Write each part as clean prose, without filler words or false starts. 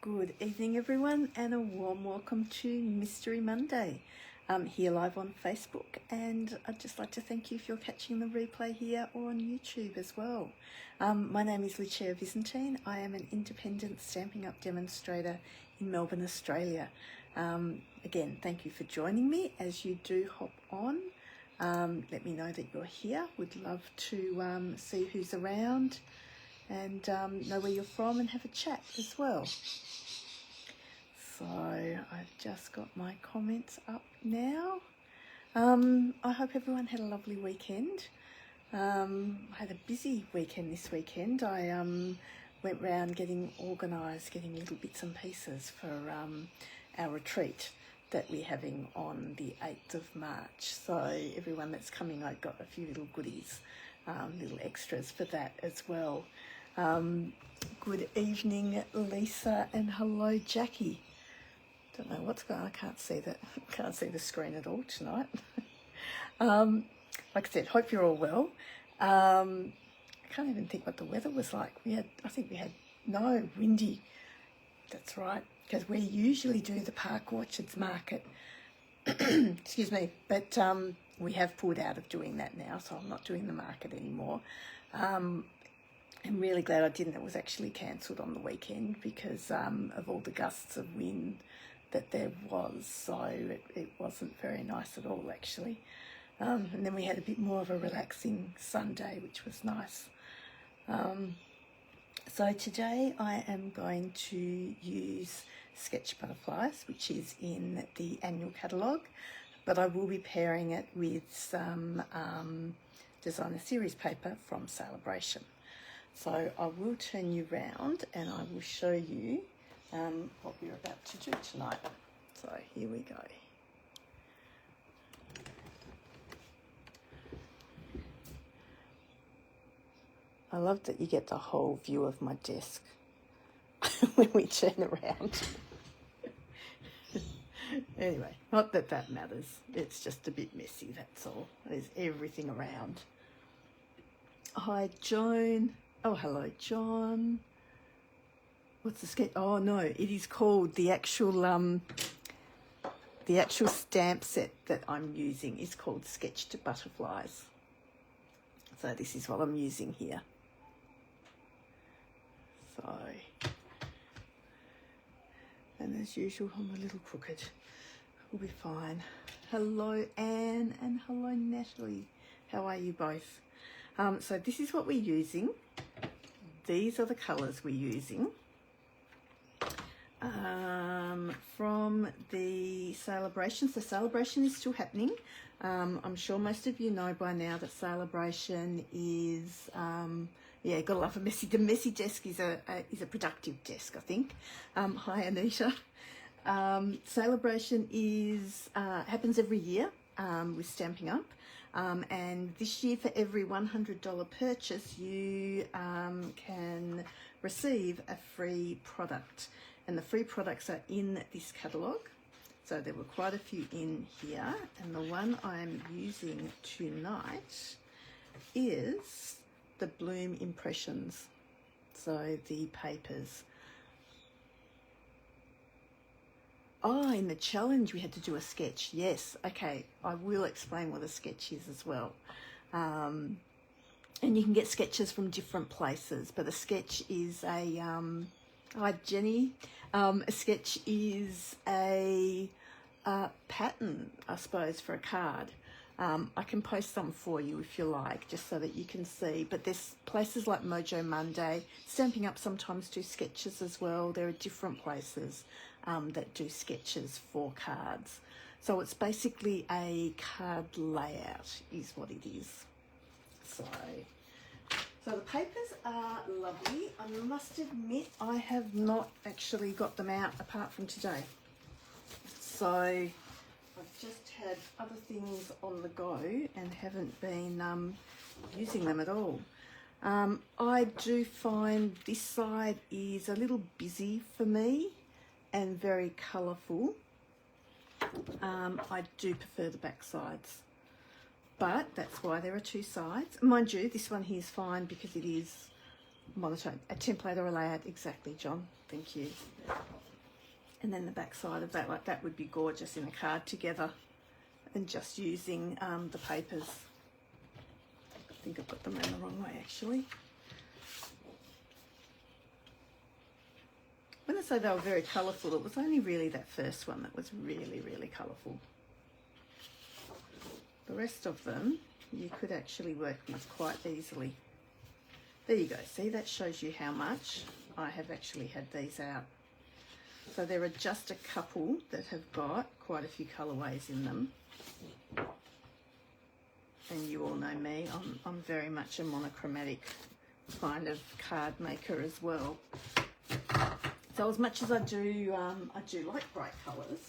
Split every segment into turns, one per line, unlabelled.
Good evening everyone, and a warm welcome to Mystery Monday. Here live on Facebook, and I'd just like to thank you if you're catching the replay here or on YouTube as well. My name is Lucia Visentin. I am an independent Stampin' Up demonstrator in Melbourne, Australia. Again, thank you for joining me. As you do hop on, let me know that you're here. Would love to see who's around and know where you're from and have a chat as well. So I've just got my comments up now. I hope everyone had a lovely weekend. I had a busy weekend this weekend. I went round getting organised, getting little bits and pieces for our retreat that we're having on the 8th of March. So everyone that's coming, I got a few little goodies, little extras for that as well. Good evening, Lisa, and hello, Jackie. Don't know what's going on. I can't see that. Can't see the screen at all tonight. Like I said, hope you're all well. I can't even think what the weather was like. I think we had windy. That's right, because we usually do the Park Orchards Market. Excuse me, but we have pulled out of doing that now, so I'm not doing the market anymore. I'm really glad I didn't. It was actually cancelled on the weekend because of all the gusts of wind that there was, so it wasn't very nice at all actually. And then we had a bit more of a relaxing Sunday, which was nice. So today I am going to use Sketch Butterflies, which is in the annual catalogue, but I will be pairing it with some designer series paper from Celebration. So I will turn you round and I will show you what we're about to do tonight. So here we go. I love that you get the whole view of my desk when we turn around. Anyway, not that that matters. It's just a bit messy, that's all. There's everything around. Hi, Joan. Oh, hello, John. What's the sketch? Oh no, it is called the actual stamp set that I'm using is called Sketched Butterflies. So this is what I'm using here. So, and as usual, I'm a little crooked. We'll be fine. Hello, Anne, and hello, Natalie. How are you both? So this is what we're using. These are the colours we're using from the celebrations. The celebration is still happening. I'm sure most of you know by now that Celebration is, gotta love a messy. The messy desk is a productive desk, I think. Hi, Anita. Celebration is happens every year with Stampin' Up. And this year, for every $100 purchase, you can receive a free product. And the free products are in this catalogue. So there were quite a few in here. And the one I'm using tonight is the Bloom Impressions. So the papers. Oh, in the challenge we had to do a sketch. Yes, okay. I will explain what a sketch is as well. And you can get sketches from different places, but a sketch is a, hi Jenny, a sketch is a pattern, I suppose, for a card. I can post some for you if you like, just so that you can see. But there's places like Mojo Monday. Stampin' Up sometimes do sketches as well. There are different places that do sketches for cards. So it's basically a card layout is what it is. So the papers are lovely. I must admit I have not actually got them out apart from today. So I've just had other things on the go and haven't been using them at all. I do find this side is a little busy for me and very colourful. I do prefer the back sides, but that's why there are two sides. Mind you, this one here is fine because it is monotone, a template or a layout, exactly, John, thank you. And then the back side of that, like that would be gorgeous in a card together, and just using the papers. I think I've got them around the wrong way actually. When I say they were very colourful, it was only really that first one that was really, really colourful. The rest of them you could actually work with quite easily. There you go, see, that shows you how much I have actually had these out. So there are just a couple that have got quite a few colourways in them. And you all know me, I'm very much a monochromatic kind of card maker as well. So as much as I do like bright colours,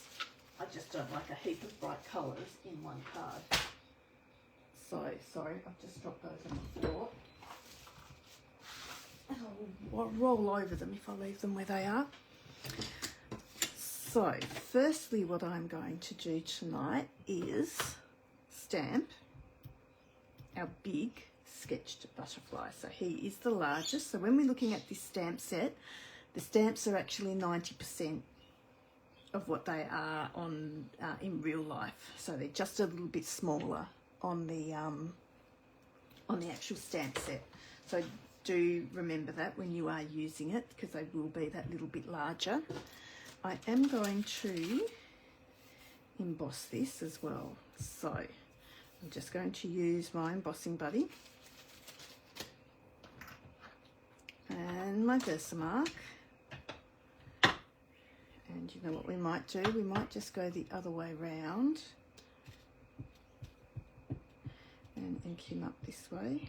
I just don't like a heap of bright colours in one card. So, sorry, I've just dropped those on the floor. And I'll roll over them if I leave them where they are. So, firstly, what I'm going to do tonight is stamp our big sketched butterfly. So he is the largest. So when we're looking at this stamp set, the stamps are actually 90% of what they are on in real life. So they're just a little bit smaller on the actual stamp set. So do remember that when you are using it, because they will be that little bit larger. I am going to emboss this as well. So I'm just going to use my embossing buddy and my Versamark. And you know what we might do? We might just go the other way round and ink him up this way.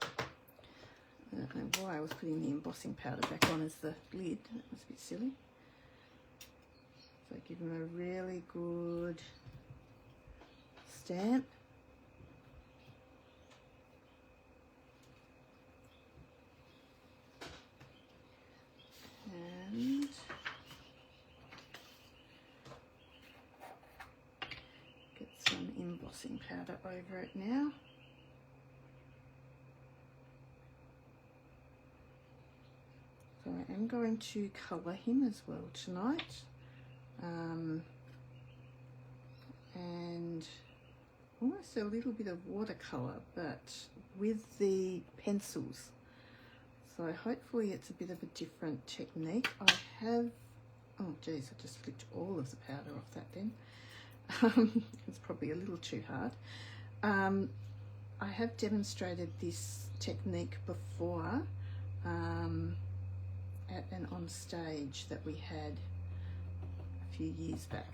I don't know why I was putting the embossing powder back on as the lid. That was a bit silly. So give him a really good stamp. And get some embossing powder over it now. So I am going to colour him as well tonight. And almost a little bit of watercolour, but with the pencils. So hopefully it's a bit of a different technique. I have, oh geez, I just flicked all of the powder off that then. It's probably a little too hard. I have demonstrated this technique before at an on stage that we had a few years back.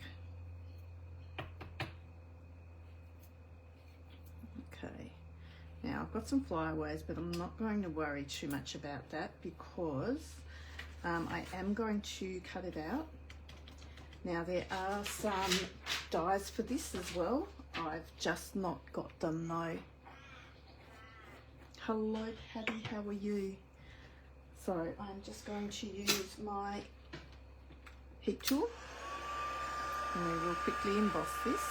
Okay, now I've got some flyaways, but I'm not going to worry too much about that because I am going to cut it out. Now there are some dies for this as well. I've just not got them though. Hello Patty, how are you? So I'm just going to use my heat tool and we will quickly emboss this.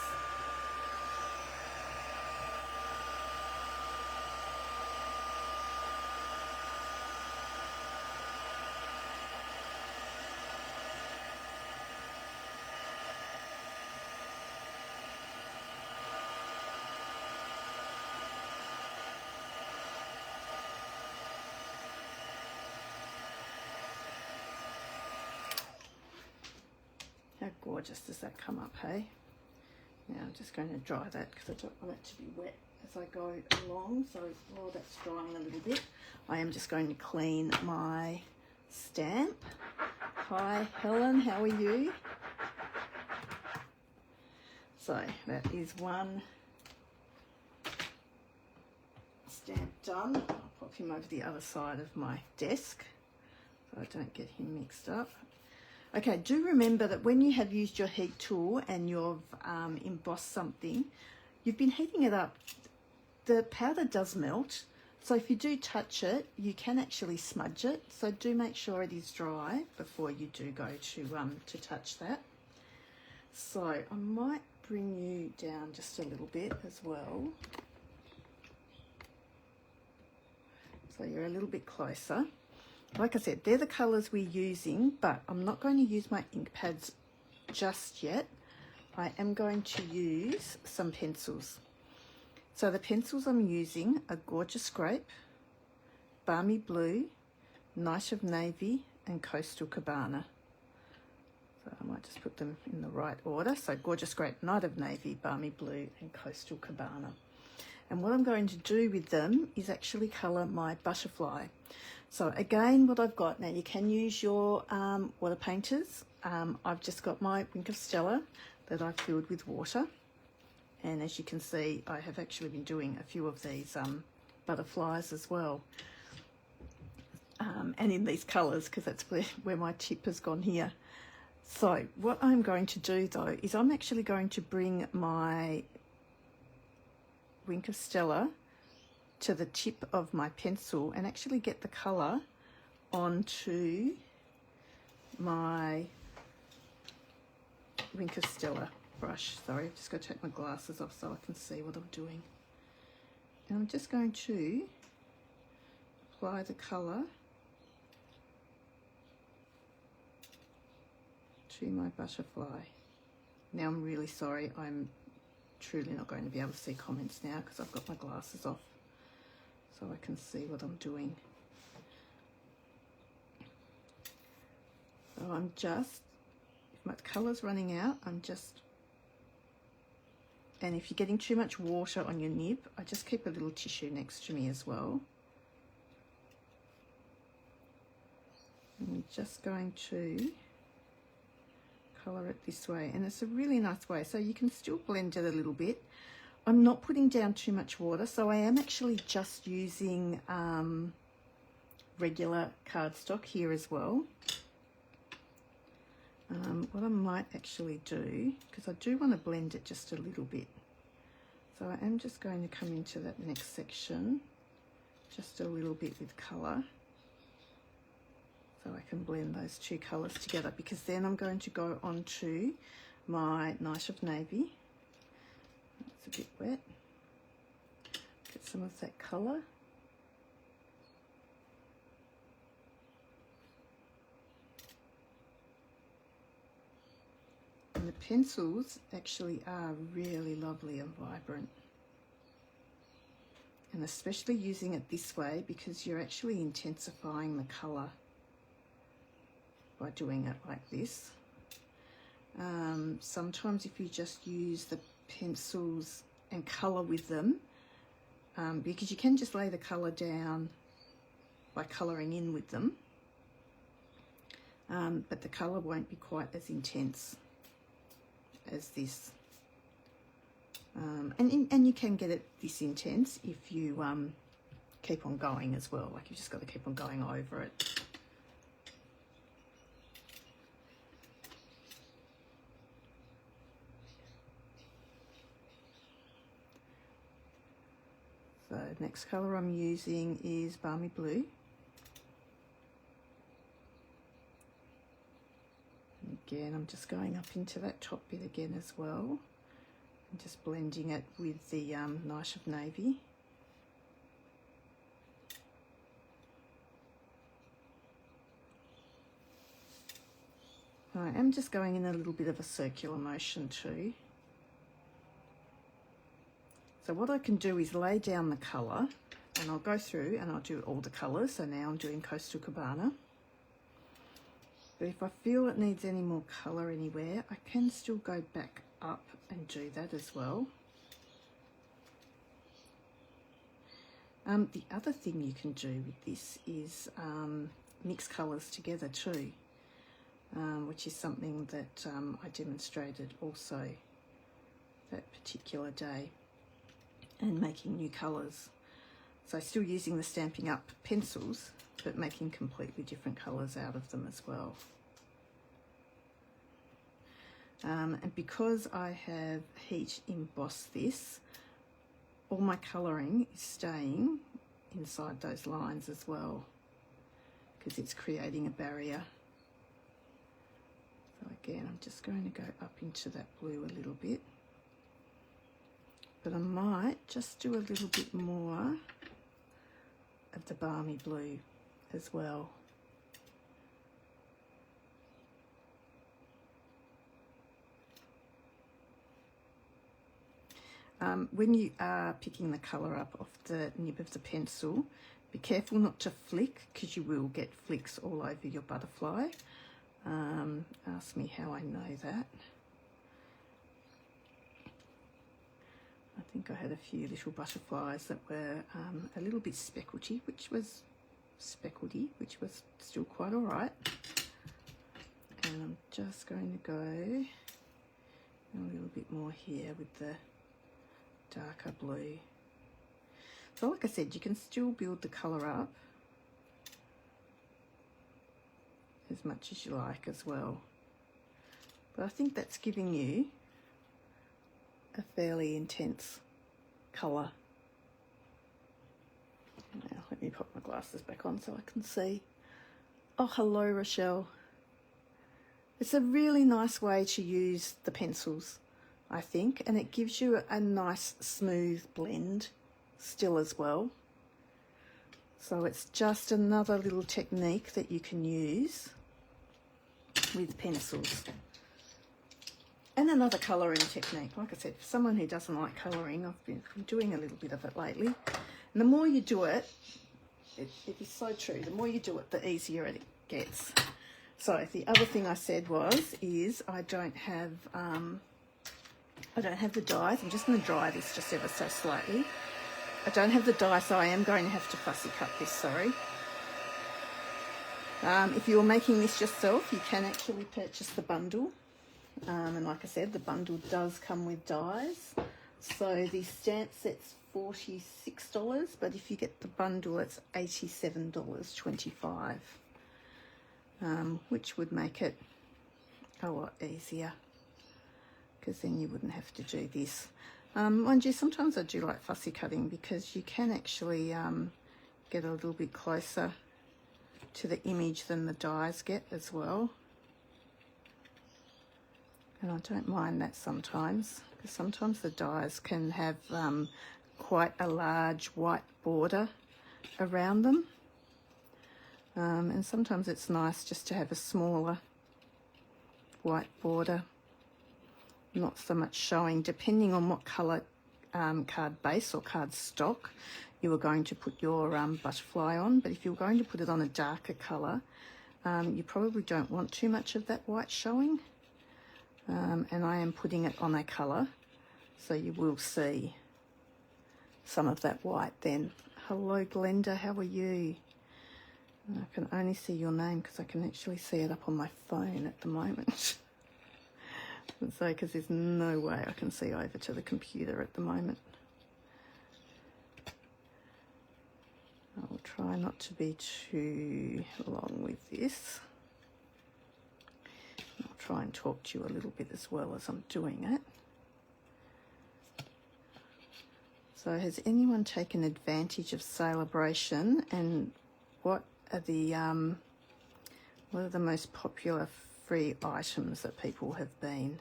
How gorgeous does that come up, hey? Now I'm just going to dry that because I don't want it to be wet as I go along. So while that's drying a little bit, I am just going to clean my stamp. Hi Helen, how are you? So that is one stamp done. I'll pop him over the other side of my desk so I don't get him mixed up. Okay, do remember that when you have used your heat tool and you've embossed something, you've been heating it up, the powder does melt. So if you do touch it, you can actually smudge it. So do make sure it is dry before you do go to touch that. So I might bring you down just a little bit as well. So you're a little bit closer. Like I said, they're the colours we're using, but I'm not going to use my ink pads just yet. I am going to use some pencils. So the pencils I'm using are Gorgeous Grape, Balmy Blue, Night of Navy, and Coastal Cabana. So I might just put them in the right order. So Gorgeous Grape, Night of Navy, Balmy Blue, and Coastal Cabana. And what I'm going to do with them is actually colour my butterfly. So again, what I've got, now you can use your water painters. I've just got my Wink of Stella that I've filled with water. And as you can see, I have actually been doing a few of these butterflies as well. And in these colours, because that's where my tip has gone here. So what I'm going to do though, is I'm actually going to bring my Wink of Stella to the tip of my pencil and actually get the colour onto my Wink of Stella brush. Sorry, I've just got to take my glasses off so I can see what I'm doing. And I'm just going to apply the colour to my butterfly. Now I'm really sorry, I'm truly not going to be able to see comments now because I've got my glasses off so I can see what I'm doing. So I'm just, if my colour's running out, I'm just, and if you're getting too much water on your nib, I just keep a little tissue next to me as well. I'm just going to colour it this way, and it's a really nice way, so you can still blend it a little bit. I'm not putting down too much water, so I am actually just using regular cardstock here as well. What I might actually do, because I do want to blend it just a little bit, so I am just going to come into that next section just a little bit with colour, so I can blend those two colours together, because then I'm going to go on to my Night of Navy. It's a bit wet. Get some of that colour. And the pencils actually are really lovely and vibrant. And especially using it this way, because you're actually intensifying the colour by doing it like this. Sometimes if you just use the pencils and colour with them, because you can just lay the colour down by colouring in with them, but the colour won't be quite as intense as this. And you can get it this intense if you keep on going as well, like you've just got to keep on going over it. So next colour I'm using is Balmy Blue. And again, I'm just going up into that top bit again as well, and just blending it with the Night of Navy. I am just going in a little bit of a circular motion too. So what I can do is lay down the colour, and I'll go through and I'll do all the colours. So now I'm doing Coastal Cabana. But if I feel it needs any more colour anywhere, I can still go back up and do that as well. The other thing you can do with this is mix colours together too, which is something that I demonstrated also that particular day, and making new colours. So still using the Stampin' Up pencils, but making completely different colours out of them as well. And because I have heat embossed this, all my colouring is staying inside those lines as well, because it's creating a barrier. So again, I'm just going to go up into that blue a little bit. But I might just do a little bit more of the balmy blue as well. When you are picking the colour up off the nib of the pencil, be careful not to flick, because you will get flicks all over your butterfly. Ask me how I know that. I think I had a few little butterflies that were a little bit speckledy, which was still quite all right. And I'm just going to go a little bit more here with the darker blue. So like I said, you can still build the colour up as much as you like as well. But I think that's giving you a fairly intense colour. Now let me put my glasses back on so I can see. Oh, hello Rochelle. It's a really nice way to use the pencils, I think, and it gives you a nice smooth blend still as well. So it's just another little technique that you can use with pencils. And another colouring technique. Like I said, for someone who doesn't like colouring, I've been doing a little bit of it lately. And the more you do it, it is so true, the more you do it, the easier it gets. So the other thing I said is I don't have the dies. I'm just going to dry this just ever so slightly. I don't have the die, so I am going to have to fussy cut this, sorry. If you're making this yourself, you can actually purchase the bundle. And like I said, the bundle does come with dies. So the stamp set's $46, but if you get the bundle, it's $87.25, which would make it a lot easier, because then you wouldn't have to do this. Mind you, sometimes I do like fussy cutting, because you can actually get a little bit closer to the image than the dies get as well. And I don't mind that sometimes, because sometimes the dies can have quite a large white border around them. And sometimes it's nice just to have a smaller white border, not so much showing, depending on what colour card base or card stock you are going to put your butterfly on. But if you're going to put it on a darker colour, you probably don't want too much of that white showing. And I am putting it on a colour, so you will see some of that white then. Hello Glenda, how are you? I can only see your name because I can actually see it up on my phone at the moment. So, because there's no way I can see over to the computer at the moment. I'll try not to be too long with this. I'll try and talk to you a little bit as well as I'm doing it. So has anyone taken advantage of Celebration, and what are the most popular free items that people have been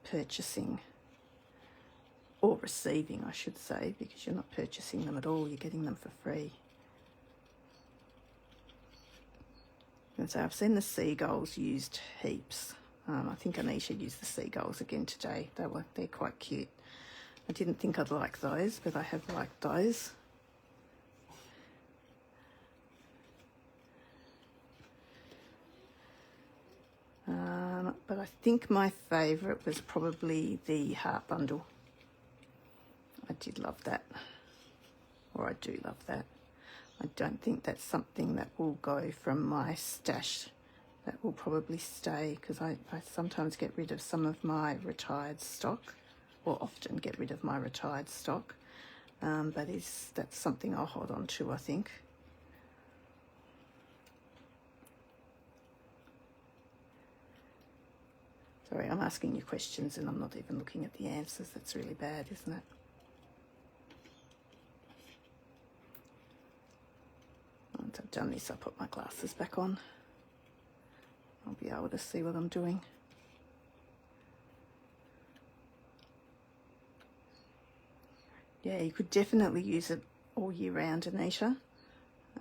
purchasing, or receiving, I should say, because you're not purchasing them at all, you're getting them for free. And so I've seen the seagulls used heaps. I think Anisha used the seagulls again today. They're quite cute. I didn't think I'd like those, but I have liked those. But I think my favourite was probably the heart bundle. I did love that, or I do love that. I don't think that's something that will go from my stash. That will probably stay, because I sometimes get rid of some of my retired stock, or often get rid of my retired stock. But that's something I'll hold on to, I think. Sorry, I'm asking you questions and I'm not even looking at the answers. That's really bad, isn't it? Once I've done this, I'll put my glasses back on. I'll be able to see what I'm doing. Yeah, you could definitely use it all year round, Anisha.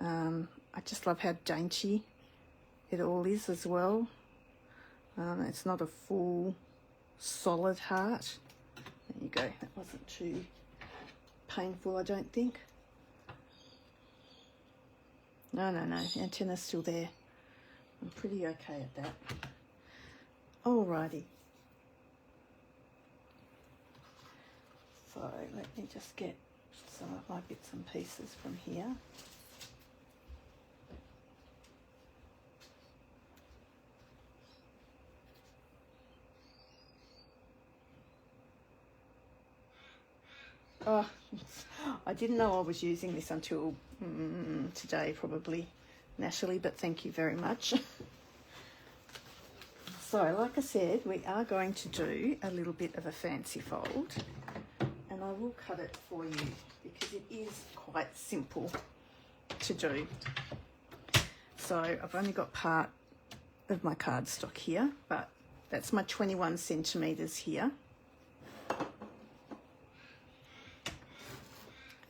I just love how dainty it all is as well. It's not a full solid heart. There you go, that wasn't too painful, I don't think. No, antenna's still there. I'm pretty okay at that. Alrighty. So let me just get some of my bits and pieces from here. Oh, I didn't know I was using this until today, probably, Natalie, but thank you very much. So, like I said, we are going to do a little bit of a fancy fold, and I will cut it for you because it is quite simple to do. So, I've only got part of my cardstock here, but that's my 21 centimetres here.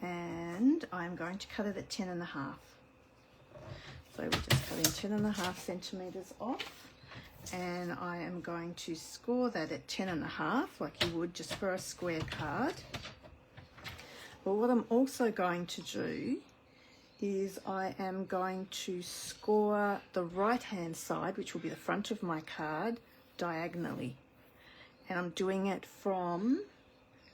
And I'm going to cut it at 10.5. So we're just cutting 10.5 centimetres off, and I am going to score that at 10.5 like you would just for a square card. But what I'm also going to do is I am going to score the right hand side, which will be the front of my card, diagonally. And I'm doing it from,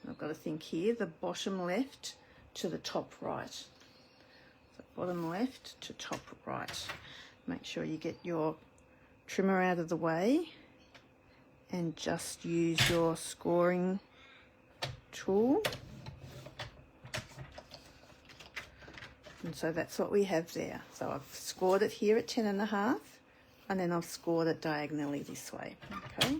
I've got to think here, the bottom left to the top right. So bottom left to top right. Make sure you get your trimmer out of the way and just use your scoring tool. And so that's what we have there. So I've scored it here at 10.5, and then I've scored it diagonally this way. Okay.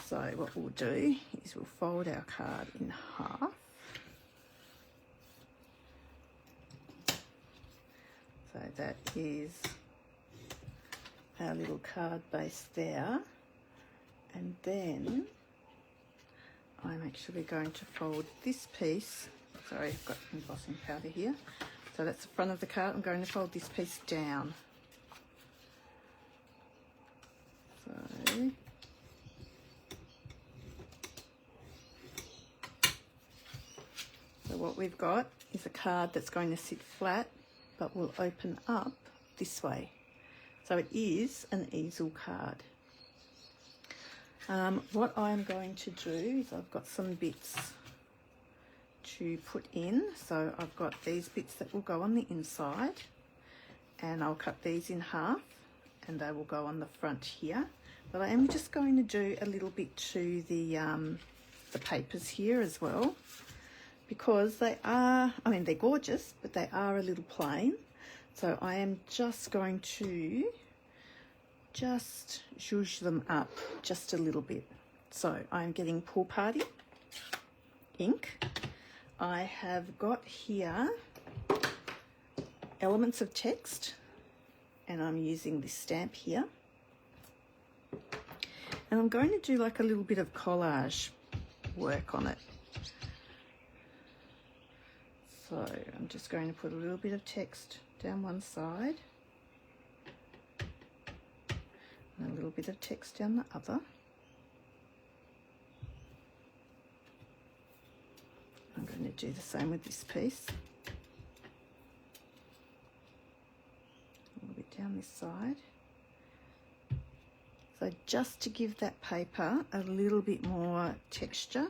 So what we'll do is we'll fold our card in half. So that is our little card base there. And then I'm actually going to fold this piece. Sorry, I've got embossing powder here. So that's the front of the card. I'm going to fold this piece down. So what we've got is a card that's going to sit flat but will open up this way. So it is an easel card. What I'm going to do is I've got some bits to put in. So I've got these bits that will go on the inside, and I'll cut these in half and they will go on the front here. But I am just going to do a little bit to the papers here as well, because they are, I mean, they're gorgeous, but they are a little plain. So I am just going to just zhuzh them up just a little bit. So I'm getting Pool Party ink. I have got here Elements of Text, and I'm using this stamp here. And I'm going to do like a little bit of collage work on it. So I'm just going to put a little bit of text down one side and a little bit of text down the other. I'm going to do the same with this piece. A little bit down this side. So just to give that paper a little bit more texture.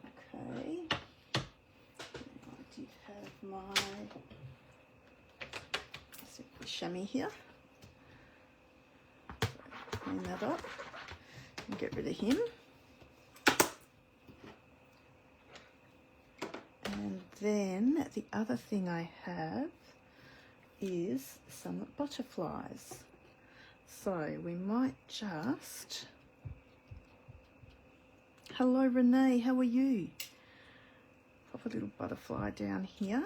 Okay, I did have my chamois here. So clean that up and get rid of him. And then the other thing I have is some butterflies. So we might just... Hello Renee, how are you? Pop a little butterfly down here.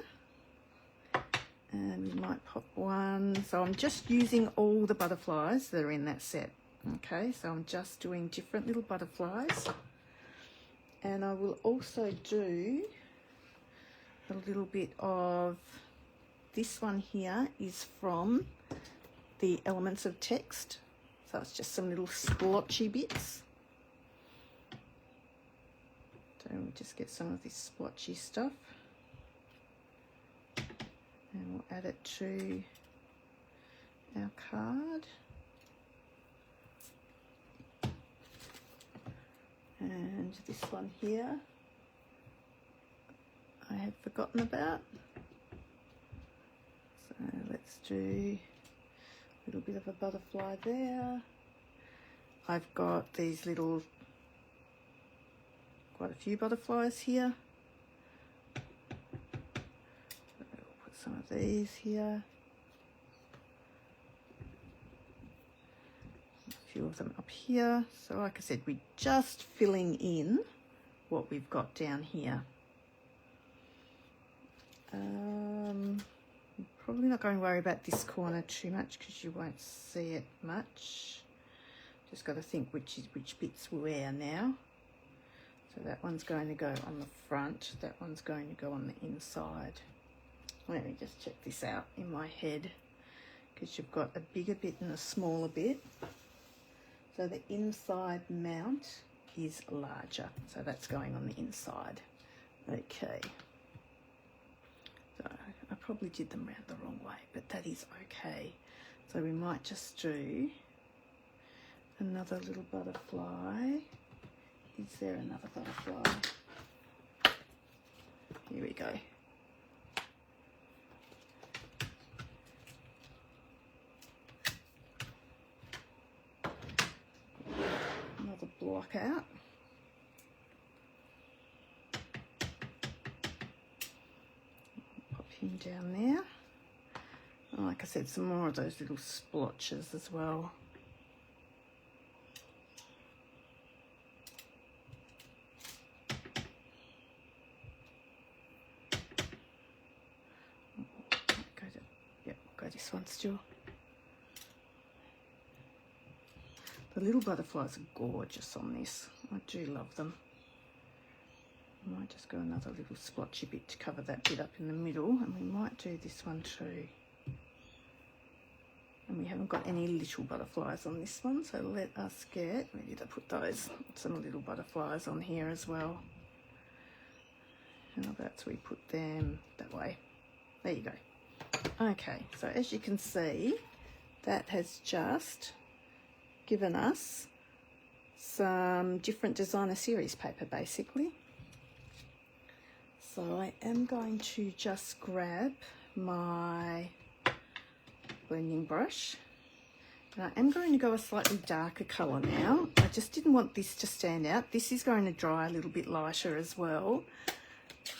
And we might pop one. So I'm just using all the butterflies that are in that set. Okay, so I'm just doing different little butterflies, and I will also do a little bit of this one here is from the Elements of Text, so it's just some little splotchy bits. So we'll just get some of this splotchy stuff and we'll add it to our card. And this one here I had forgotten about, so let's do a little bit of a butterfly there. I've got these little, quite a few butterflies here. So we'll put some of these here. A few of them up here. So like I said, we're just filling in what we've got down here. Probably not going to worry about this corner too much because you won't see it much. Just got to think which bits where now. So that one's going to go on the front, that one's going to go on the inside. Let me just check this out in my head, because you've got a bigger bit and a smaller bit. So the inside mount is larger, so that's going on the inside. Okay. So I probably did them round the wrong way, but that is okay. So we might just do another little butterfly. Is there another butterfly? Here we go. Another block out. Pop him down there. And like I said, some more of those little splotches as well. This one still. The little butterflies are gorgeous on this. I do love them. I might just go another little splotchy bit to cover that bit up in the middle, and we might do this one too. And we haven't got any little butterflies on this one, so let us get, where did I put those? Some little butterflies on here as well. How about we put them that way? There you go. Okay, so as you can see, that has just given us some different designer series paper basically. So I am going to just grab my blending brush, and I am going to go a slightly darker colour now. I just didn't want this to stand out. This is going to dry a little bit lighter as well.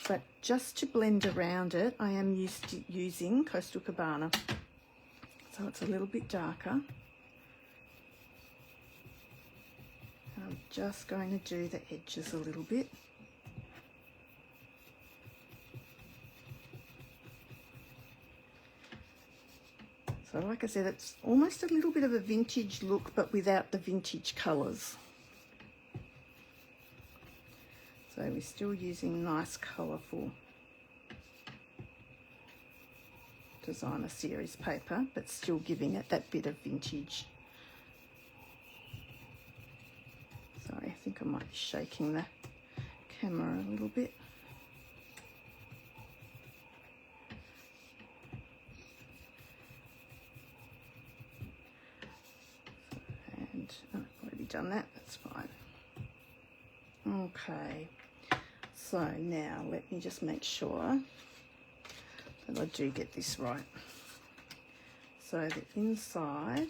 But just to blend around it, I am using Coastal Cabana. So it's a little bit darker. And I'm just going to do the edges a little bit. So like I said, it's almost a little bit of a vintage look, but without the vintage colours. So we're still using nice, colourful designer series paper, but still giving it that bit of vintage. Sorry, I think I might be shaking the camera a little bit. And I've already done that, that's fine. Okay. So now let me just make sure that I do get this right. So the inside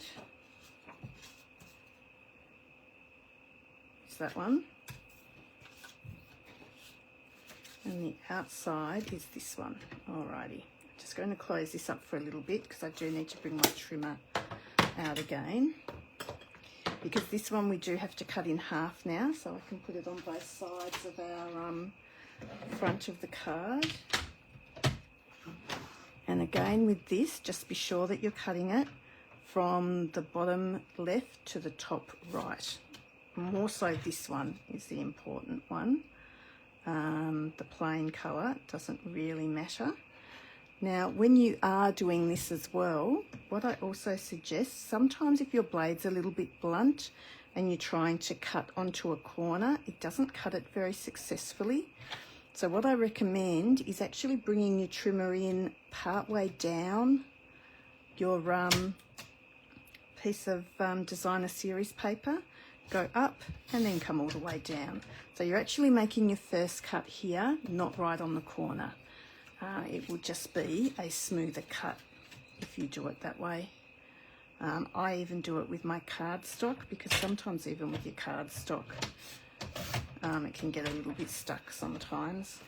is that one, and the outside is this one. Alrighty, just going to close this up for a little bit because I do need to bring my trimmer out again, because this one we do have to cut in half now, so I can put it on both sides of our front of the card. And again with this, just be sure that you're cutting it from the bottom left to the top right. More so this one is the important one. The plain colour doesn't really matter. Now, when you are doing this as well, what I also suggest, sometimes if your blade's a little bit blunt and you're trying to cut onto a corner, it doesn't cut it very successfully. So what I recommend is actually bringing your trimmer in partway down your piece of designer series paper, go up and then come all the way down. So you're actually making your first cut here, not right on the corner. It will just be a smoother cut if you do it that way. I even do it with my cardstock, because sometimes even with your cardstock, it can get a little bit stuck sometimes.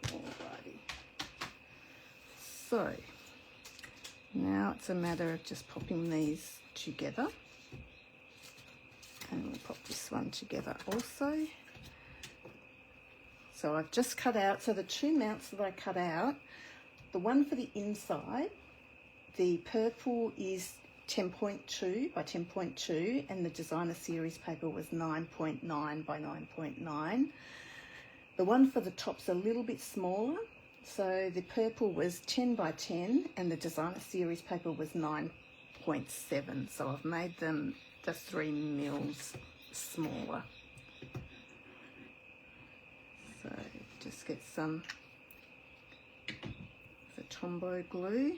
Alrighty. So now it's a matter of just popping these together. And we'll pop this one together also. So I've just cut out, so the two mounts that I cut out, the one for the inside, the purple is 10.2 by 10.2 and the designer series paper was 9.9 by 9.9. The one for the top's a little bit smaller, so the purple was 10 by 10 and the designer series paper was 9.7. So I've made them the 3 mils smaller. So just get some the Tombow glue.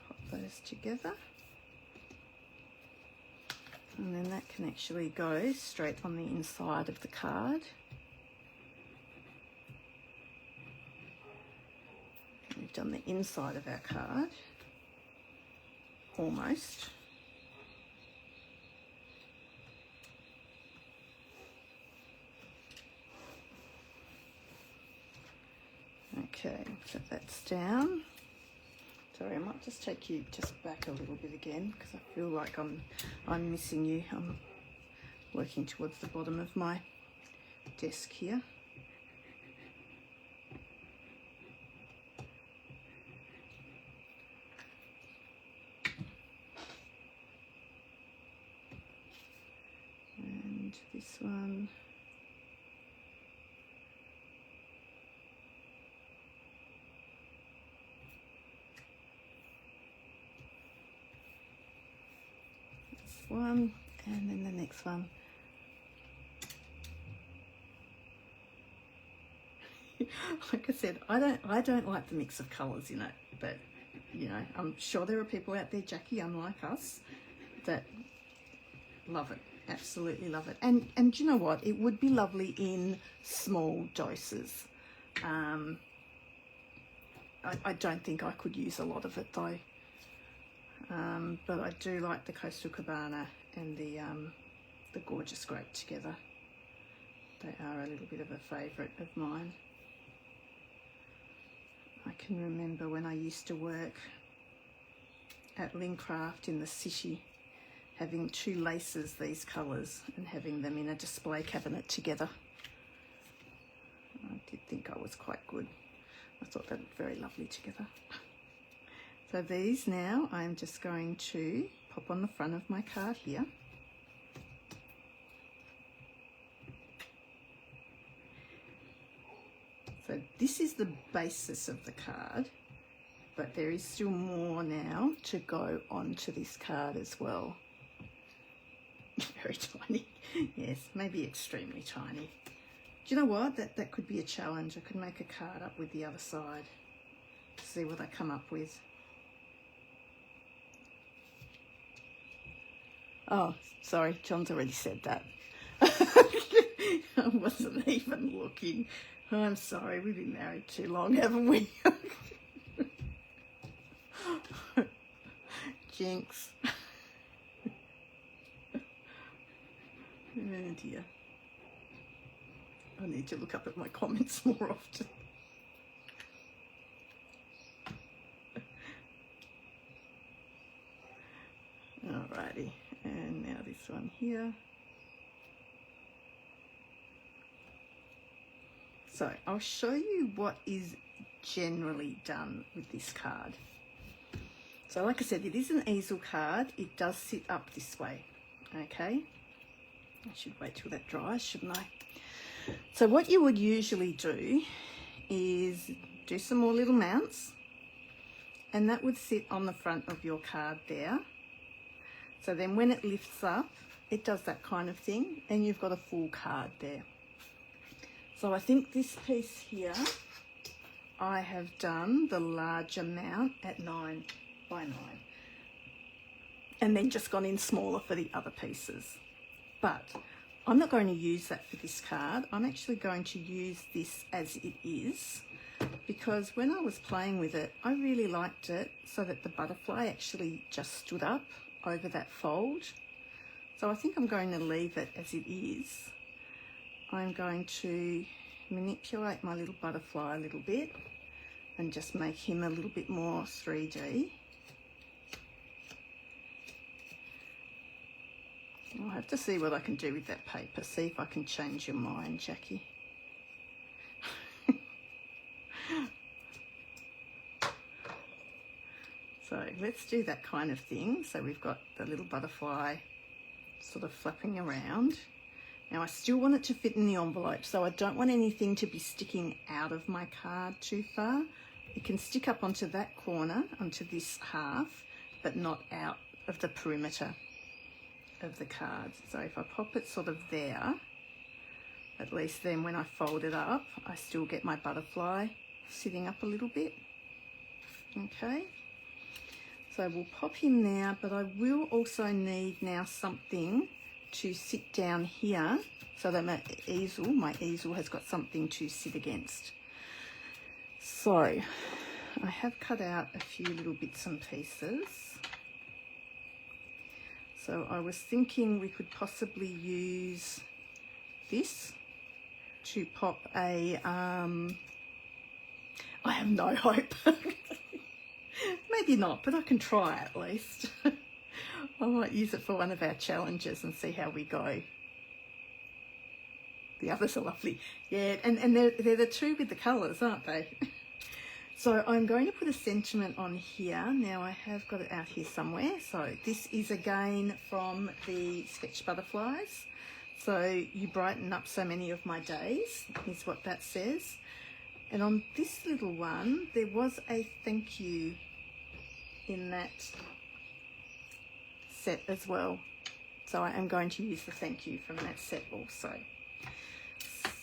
Pop those together. And then that can actually go straight on the inside of the card. We've done the inside of our card, almost. Okay, so that's down. Sorry, I might just take you just back a little bit again, because I feel like I'm missing you. I'm working towards the bottom of my desk here. And this one. One, and then the next one. Like I said, I don't like the mix of colours in it, but you know, I'm sure there are people out there, Jackie, unlike us, that love it, absolutely love it. And you know what, it would be lovely in small doses. I don't think I could use a lot of it though. But I do like the Coastal Cabana and the Gorgeous Grape together. They are a little bit of a favourite of mine. I can remember when I used to work at Lincraft in the city, having 2 laces these colours and having them in a display cabinet together. I did think I was quite good. I thought they looked very lovely together. So these now I'm just going to pop on the front of my card here. So this is the basis of the card, but there is still more now to go onto this card as well. Very tiny. Yes, maybe extremely tiny. Do you know what? That could be a challenge. I could make a card up with the other side. See what I come up with. Oh, sorry, John's already said that. I wasn't even looking. I'm sorry, we've been married too long, haven't we? Jinx. Oh dear. I need to look up at my comments more often. on here. So I'll show you what is generally done with this card. So like I said, it is an easel card. It does sit up this way, okay? I should wait till that dries, shouldn't I? So what you would usually do is do some more little mounts, and that would sit on the front of your card there. So then when it lifts up, it does that kind of thing, and you've got a full card there. So I think this piece here, I have done the large amount at 9 by 9, and then just gone in smaller for the other pieces. But I'm not going to use that for this card. I'm actually going to use this as it is, because when I was playing with it, I really liked it so that the butterfly actually just stood up over that fold. So I think I'm going to leave it as it is. I'm going to manipulate my little butterfly a little bit and just make him a little bit more 3D. I'll have to see what I can do with that paper, see if I can change your mind, Jackie. So let's do that kind of thing. So we've got the little butterfly sort of flapping around. Now I still want it to fit in the envelope, so I don't want anything to be sticking out of my card too far. It can stick up onto that corner, onto this half, but not out of the perimeter of the card. So if I pop it sort of there, at least then when I fold it up, I still get my butterfly sitting up a little bit. Okay, so we'll pop him there, but I will also need now something to sit down here so that my easel has got something to sit against. So I have cut out a few little bits and pieces. So I was thinking we could possibly use this to pop a, I have no hope. Maybe not, but I can try at least. I might use it for one of our challenges and see how we go. The others are lovely. Yeah, and they're the two with the colours, aren't they? So I'm going to put a sentiment on here. Now I have got it out here somewhere. So this is again from the Sketch Butterflies. So you brighten up so many of my days, is what that says. And on this little one, there was a thank you in that set as well. So I am going to use the thank you from that set also.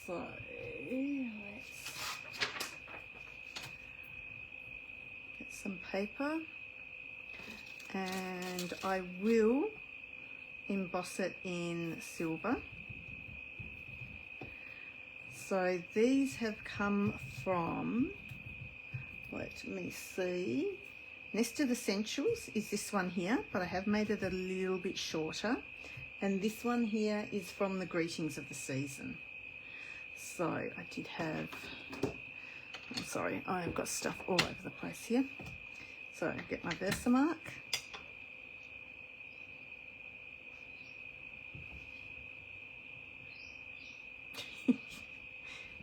So let's get some paper, and I will emboss it in silver. So these have come from, let me see, Nested Essentials is this one here, but I have made it a little bit shorter. And this one here is from the Greetings of the Season. So I did have, I'm sorry, I've got stuff all over the place here. So I get my Versamark.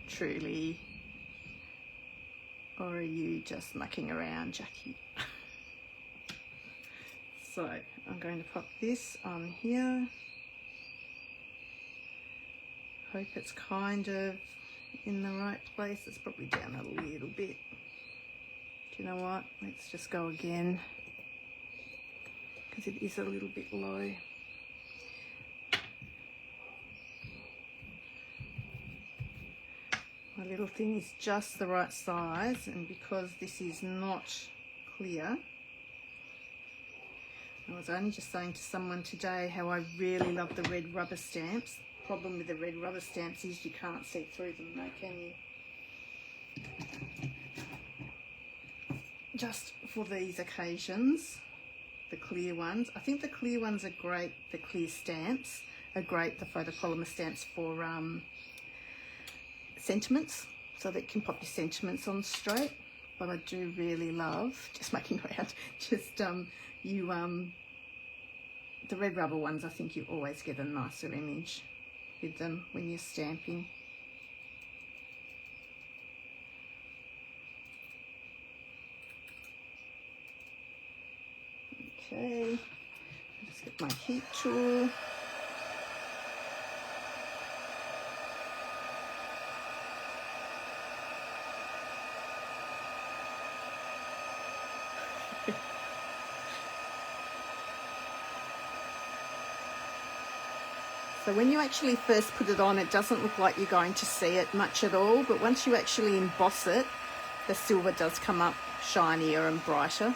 Truly. Or are you just mucking around, Jackie? So I'm going to pop this on here. Hope it's kind of in the right place. It's probably down a little bit. Do you know what? Let's just go again, because it is a little bit low. My little thing is just the right size, and because this is not clear, I was only just saying to someone today how I really love the red rubber stamps. The problem with the red rubber stamps is you can't see through them though, can you? Just for these occasions, the clear ones. I think the clear ones are great, the clear stamps are great, the photopolymer stamps for sentiments, so that you can pop your sentiments on straight. But I do really love, just making around, just the red rubber ones, I think you always get a nicer image with them when you're stamping. Okay, just get my heat tool. So when you actually first put it on, it doesn't look like you're going to see it much at all, but once you actually emboss it, the silver does come up shinier and brighter.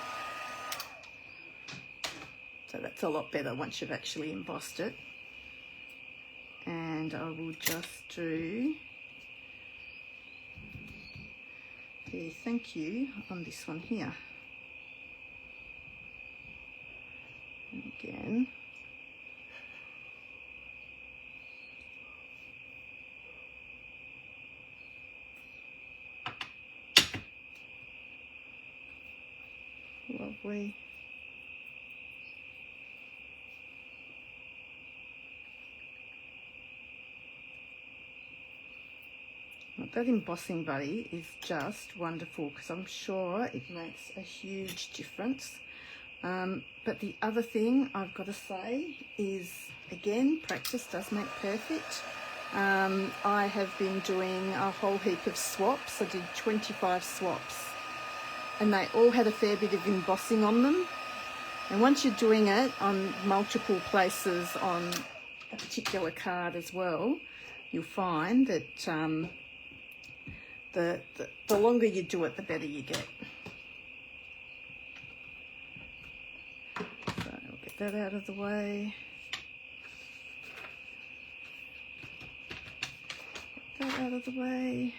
So that's a lot better once you've actually embossed it. And I will just do the thank you on this one here. And again. Lovely. That embossing buddy is just wonderful because I'm sure it makes a huge difference. But the other thing I've got to say is, again, practice does make perfect. I have been doing a whole heap of swaps. I did 25 swaps and they all had a fair bit of embossing on them. And once you're doing it on multiple places on a particular card as well, you'll find that the longer you do it, the better you get. So I'll get that out of the way. Get that out of the way.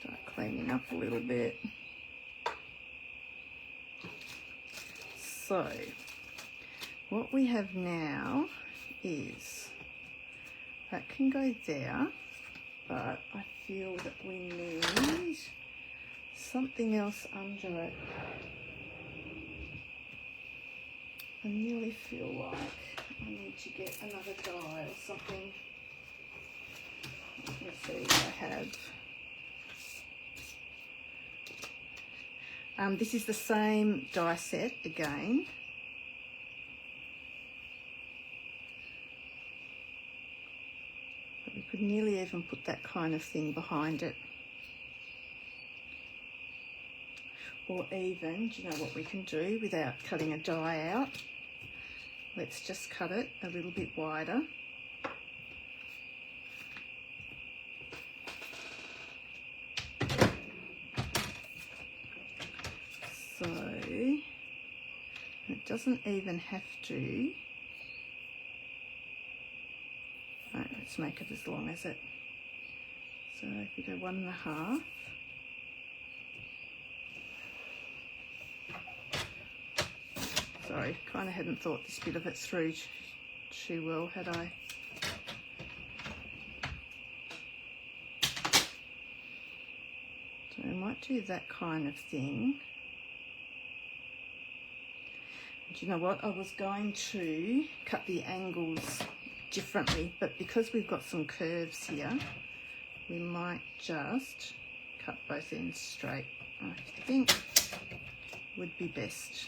Start cleaning up a little bit. So what we have now is that can go there, but I feel that we need something else under it. I nearly feel like I need to get another die or something. Let's see what I have. This is the same die set again. But we could nearly even put that kind of thing behind it. Or even, do you know what we can do without cutting a die out? Let's just cut it a little bit wider. So it doesn't even have to. Right, let's make it as long as it. So if we go 1.5. Sorry, kind of hadn't thought this bit of it through too well, had I? So I might do that kind of thing. And you know what? I was going to cut the angles differently, but because we've got some curves here, we might just cut both ends straight. I think would be best.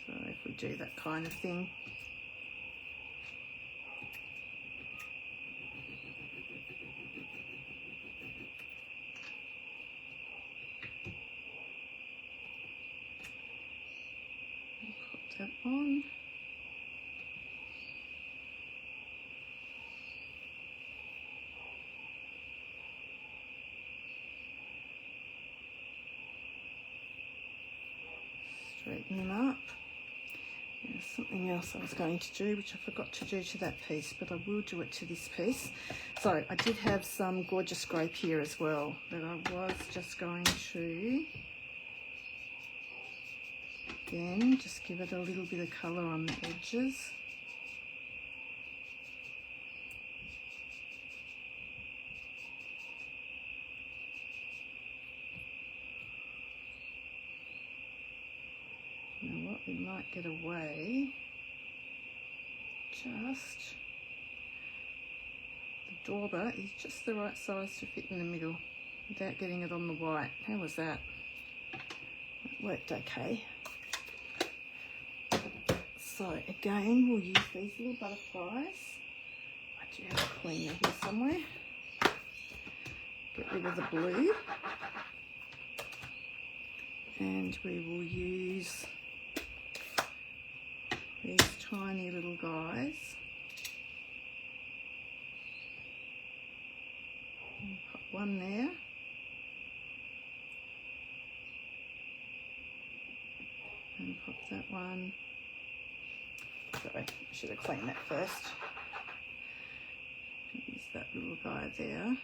So if we do that kind of thing. Put that on. Straighten them up. There's something else I was going to do, which I forgot to do to that piece, but I will do it to this piece. So I did have some gorgeous grape here as well, that I was just going to, again, just give it a little bit of colour on the edges. we might get away. Just the dauber is just the right size to fit in the middle without getting it on the white. How was that? It worked okay. So again, we'll use these little butterflies. I do have a cleaner here somewhere. Get rid of the blue. And we will use these tiny little guys. I'll put one there. And pop that one. Sorry, I should have cleaned that first. Use that little guy there.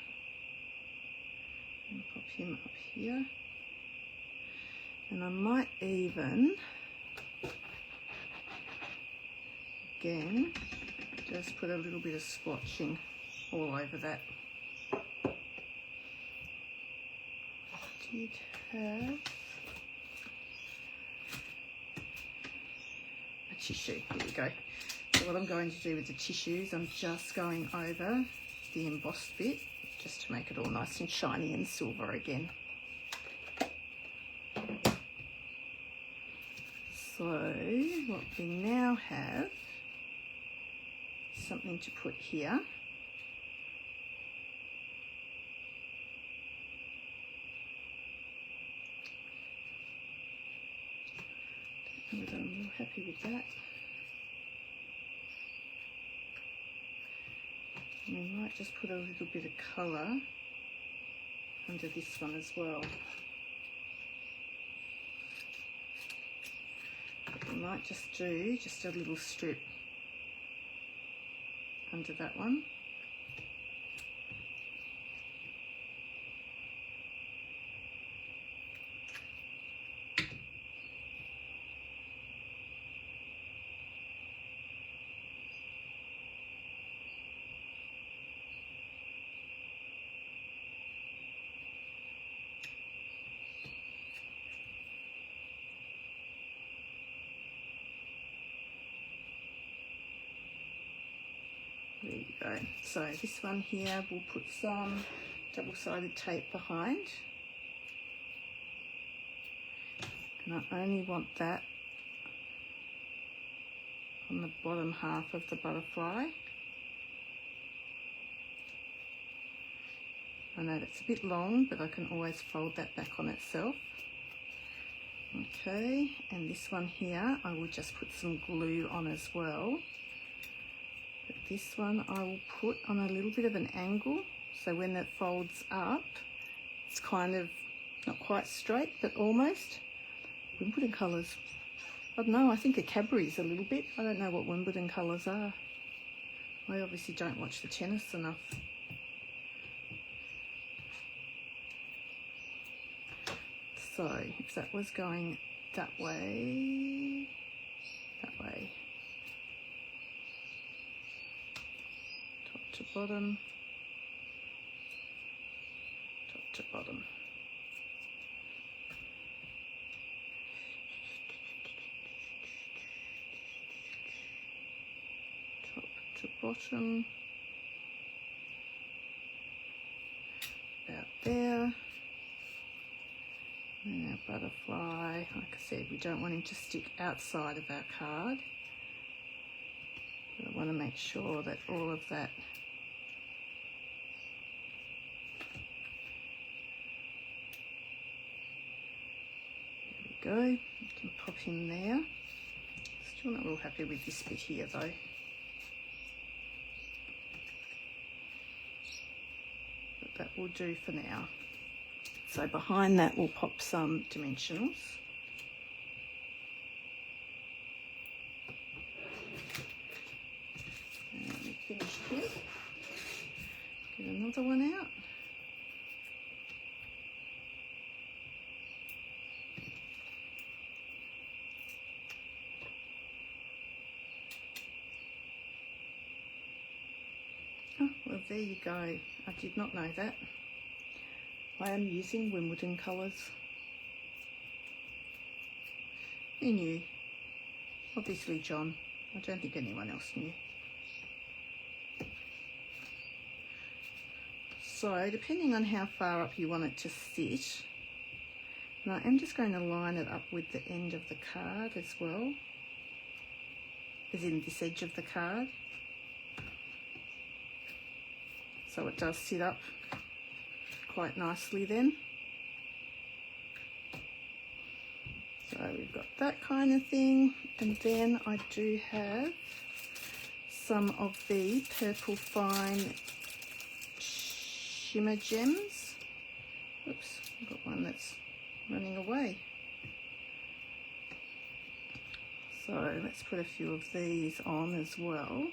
And pop him up here. And I might even, again, just put a little bit of splotching all over that. I did have a tissue. Here we go. So what I'm going to do with the tissues, I'm just going over the embossed bit just to make it all nice and shiny and silver again. So what we now have is something to put here. I'm real happy with that. And we might just put a little bit of colour under this one as well. We might just do just a little strip under that one. There you go. So this one here, we'll put some double-sided tape behind. And I only want that on the bottom half of the butterfly. I know that's a bit long, but I can always fold that back on itself. Okay, and this one here, I will just put some glue on as well. But this one I will put on a little bit of an angle, so when it folds up, it's kind of not quite straight, but almost. Wimbledon colours. I don't know, I think a Cadbury's a little bit. I don't know what Wimbledon colours are. I obviously don't watch the tennis enough. So if that was going that way, top to bottom, top to bottom. Top to bottom, about there. And our butterfly, like I said, we don't want him to stick outside of our card. But I want to make sure that all of that there we go. You can pop him there. Still not real happy with this bit here though. But that will do for now. So behind that we'll pop some dimensionals. And we finished here. Get another one out. Oh, well there you go. I did not know that. I am using Wimbledon colours. Who knew? Obviously John. I don't think anyone else knew. So depending on how far up you want it to sit, and I am just going to line it up with the end of the card as well, as in this edge of the card, so it does sit up quite nicely then. So we've got that kind of thing, and then I do have some of the Purple Fine Shimmer Gems. Oops, I've got one that's running away. So let's put a few of these on as well.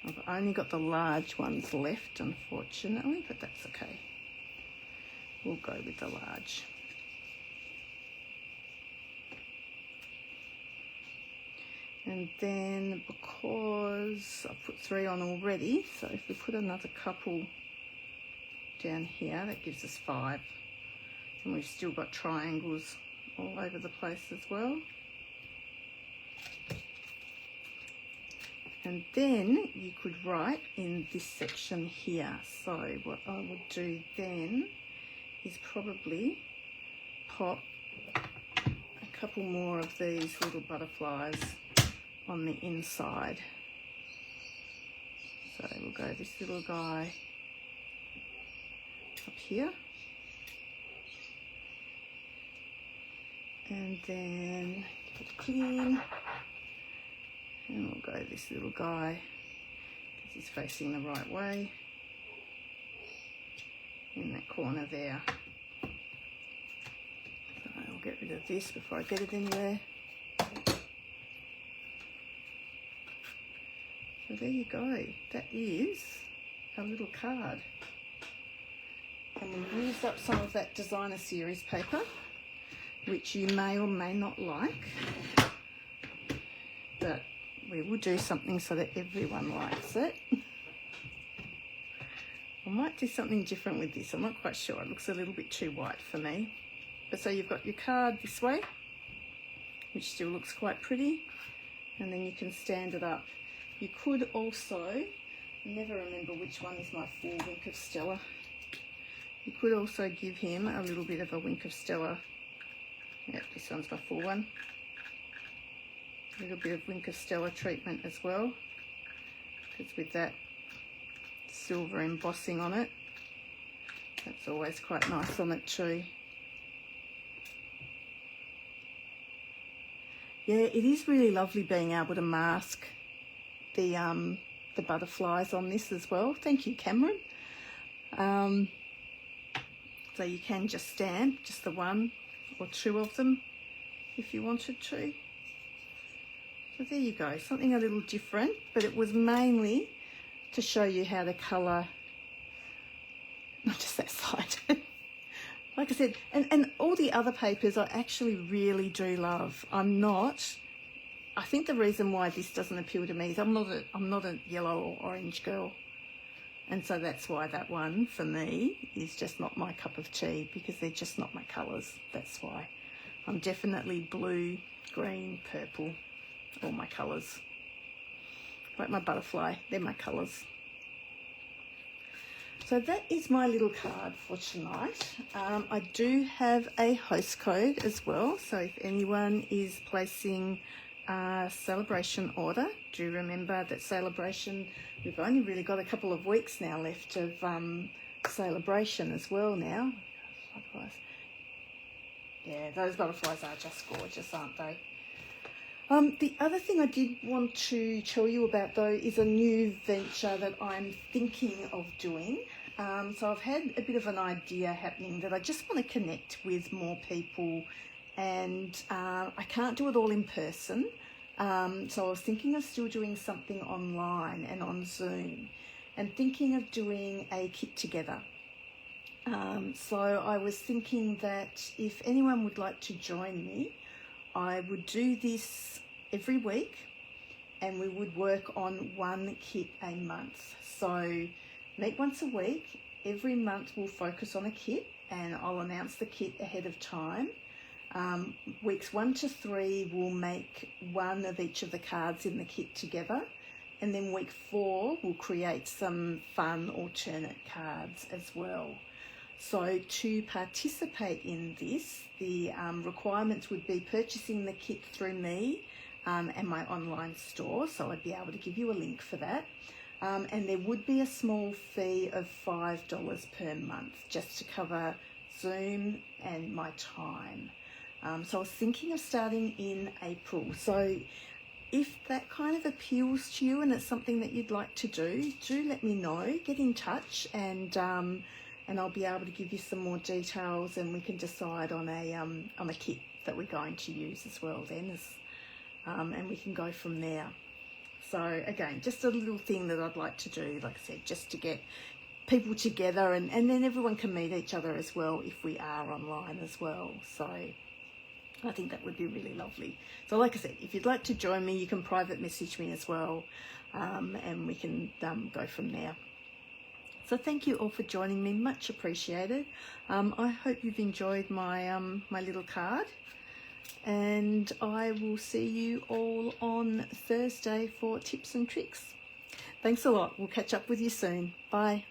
I've only got the large ones left, unfortunately, but that's okay. We'll go with the large. And then because I've put 3 on already, so if we put another couple down here, that gives us 5. And we've still got triangles all over the place as well. And then you could write in this section here. So what I would do then is probably pop a couple more of these little butterflies on the inside. So we'll go this little guy up here, and then get it clean, and we'll go this little guy because he's facing the right way in that corner there. So I'll get rid of this before I get it anywhere. So there you go, that is a little card. And we used up some of that designer series paper, which you may or may not like, but we will do something so that everyone likes it. I might do something different with this, I'm not quite sure, it looks a little bit too white for me. But so you've got your card this way, which still looks quite pretty, and then you can stand it up. You could also, I never remember which one is my full Wink of Stella. You could also give him a little bit of a Wink of Stella. Yep, this one's my full one. A little bit of Wink of Stella treatment as well, because with that silver embossing on it, that's always quite nice on it too. Yeah, it is really lovely being able to mask the butterflies on this as well. Thank you, Cameron. So you can just stamp just the 1 or 2 of them if you wanted to. So there you go, something a little different, but it was mainly to show you how to colour, not just that side. Like I said, and all the other papers I actually really do love. I think the reason why this doesn't appeal to me is I'm not a yellow or orange girl. And so that's why that one, for me, is just not my cup of tea, because they're just not my colours. That's why. I'm definitely blue, green, purple, all my colours. Like my butterfly, they're my colours. So that is my little card for tonight. I do have a host code as well. So if anyone is placing a celebration order, do remember that celebration, we've only really got a couple of weeks now left of celebration as well now. Yeah, those butterflies are just gorgeous, aren't they? The other thing I did want to tell you about though is a new venture that I'm thinking of doing. So I've had a bit of an idea happening that I just want to connect with more people, and I can't do it all in person. So I was thinking of still doing something online and on Zoom, and thinking of doing a kit together. So I was thinking that if anyone would like to join me, I would do this every week, and we would work on one kit a month. So meet once a week. Every month we'll focus on a kit, and I'll announce the kit ahead of time. Weeks 1 to 3 we'll make one of each of the cards in the kit together, and then week 4 we'll create some fun alternate cards as well. So to participate in this, the requirements would be purchasing the kit through me and my online store, so I'd be able to give you a link for that. And there would be a small fee of $5 per month just to cover Zoom and my time. So I was thinking of starting in April. So if that kind of appeals to you and it's something that you'd like to do let me know. Get in touch, and I'll be able to give you some more details, and we can decide on a kit that we're going to use as well then, and we can go from there. So again, just a little thing that I'd like to do, like I said, just to get people together, and then everyone can meet each other as well if we are online as well. So I think that would be really lovely. So like I said, if you'd like to join me, you can private message me as well, and we can go from there. So thank you all for joining me, much appreciated. I hope you've enjoyed my my little card, and I will see you all on Thursday for tips and tricks. Thanks a lot. We'll catch up with you soon. Bye.